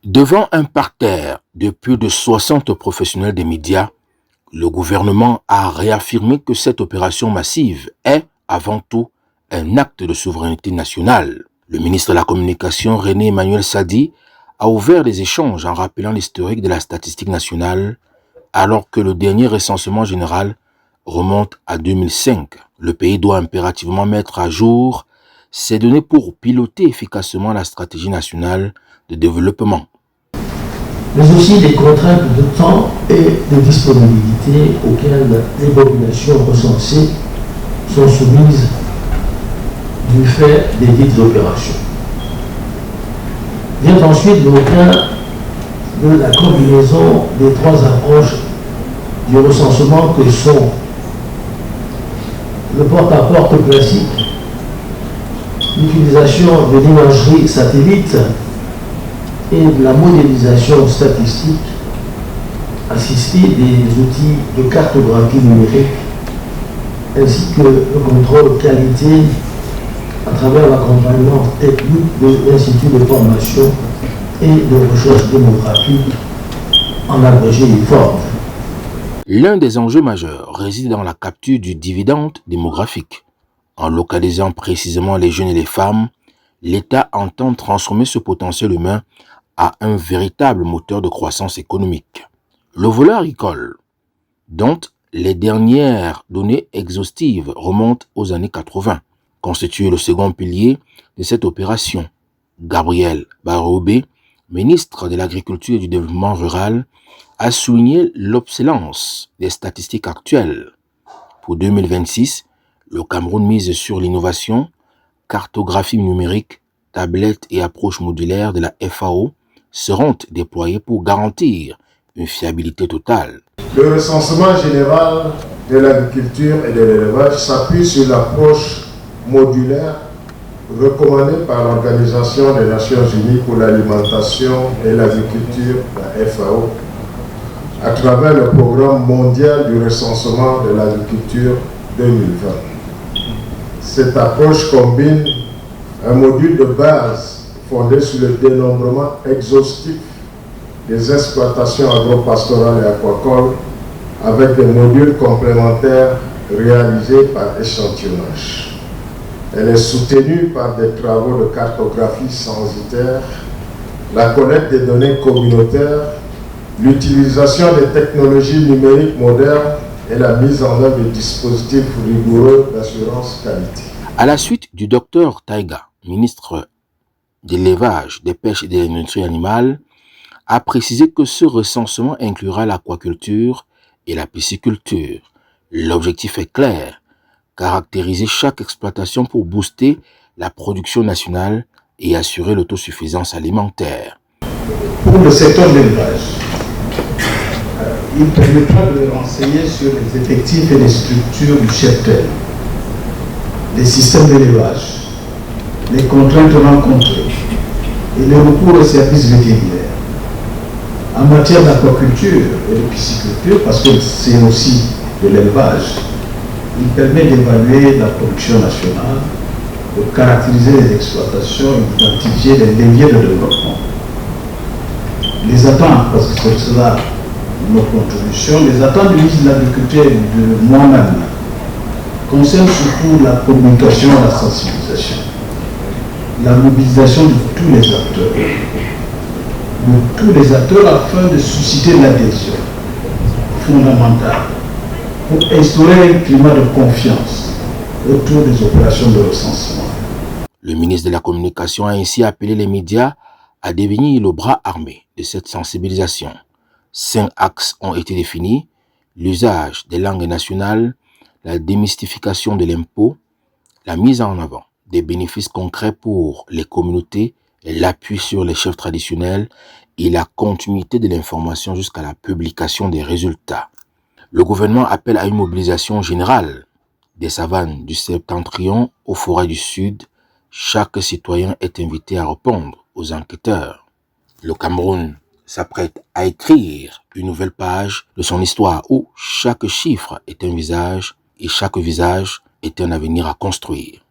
Devant un parterre de plus de 60 professionnels des médias, le gouvernement a réaffirmé que cette opération massive est, avant tout, un acte de souveraineté nationale. Le ministre de la Communication, René Emmanuel Sadi, a ouvert des échanges en rappelant l'historique de la statistique nationale, alors que le dernier recensement général remonte à 2005. Le pays doit impérativement mettre à jour ces données pour piloter efficacement la stratégie nationale de développement. Mais aussi des contraintes de temps et de disponibilité auxquelles les populations recensées sont soumises du fait des dites opérations. Vient ensuite le cas de la combinaison des trois approches du recensement que sont le porte-à-porte classique, l'utilisation de l'imagerie satellite et de la modélisation statistique assistée des outils de cartographie numérique ainsi que le contrôle qualité à travers l'accompagnement technique de l'Institut de formation et de recherche démographique en abrégé et forme. L'un des enjeux majeurs réside dans la capture du dividende démographique. En localisant précisément les jeunes et les femmes, l'État entend transformer ce potentiel humain à un véritable moteur de croissance économique. Le volet agricole, dont les dernières données exhaustives remontent aux années 80, constitue le second pilier de cette opération. Gabriel Barrobé, ministre de l'Agriculture et du Développement rural, a souligné l'obsolescence des statistiques actuelles. Pour 2026, le Cameroun mise sur l'innovation, cartographie numérique, tablettes et approche modulaire de la FAO seront déployés pour garantir une fiabilité totale. Le recensement général de l'agriculture et de l'élevage s'appuie sur l'approche modulaire recommandée par l'Organisation des Nations Unies pour l'alimentation et l'agriculture, la FAO, à travers le programme mondial du recensement de l'agriculture 2020. Cette approche combine un module de base fondé sur le dénombrement exhaustif des exploitations agro-pastorales et aquacoles avec des modules complémentaires réalisés par échantillonnage. Elle est soutenue par des travaux de cartographie censitaire, la collecte des données communautaires, l'utilisation des technologies numériques modernes et la mise en œuvre de dispositifs rigoureux d'assurance qualité. À la suite du docteur Taïga, ministre de l'élevage, des pêches et de l'industrie animale, a précisé que ce recensement inclura l'aquaculture et la pisciculture. L'objectif est clair, caractériser chaque exploitation pour booster la production nationale et assurer l'autosuffisance alimentaire. Pour le secteur de l'élevage, il permettra de renseigner sur les effectifs et les structures du cheptel, les systèmes d'élevage, les contraintes rencontrées et le recours aux services vétérinaires. En matière d'aquaculture et de pisciculture, parce que c'est aussi de l'élevage, il permet d'évaluer la production nationale, de caractériser les exploitations et d'identifier les leviers de développement. Les attentes, parce que c'est cela nos contributions, les attentes du ministre de l'Agriculture et de moi-même concernent surtout la communication et la sensibilisation, la mobilisation de tous les acteurs afin de susciter l'adhésion fondamentale pour instaurer un climat de confiance autour des opérations de recensement. Le ministre de la Communication a ainsi appelé les médias à devenir le bras armé de cette sensibilisation. 5 axes ont été définis: l'usage des langues nationales, la démystification de l'impôt, la mise en avant des bénéfices concrets pour les communautés, l'appui sur les chefs traditionnels et la continuité de l'information jusqu'à la publication des résultats. Le gouvernement appelle à une mobilisation générale des savanes du septentrion aux forêts du sud. Chaque citoyen est invité à répondre aux enquêteurs. Le Cameroun s'apprête à écrire une nouvelle page de son histoire où chaque chiffre est un visage et chaque visage est un avenir à construire.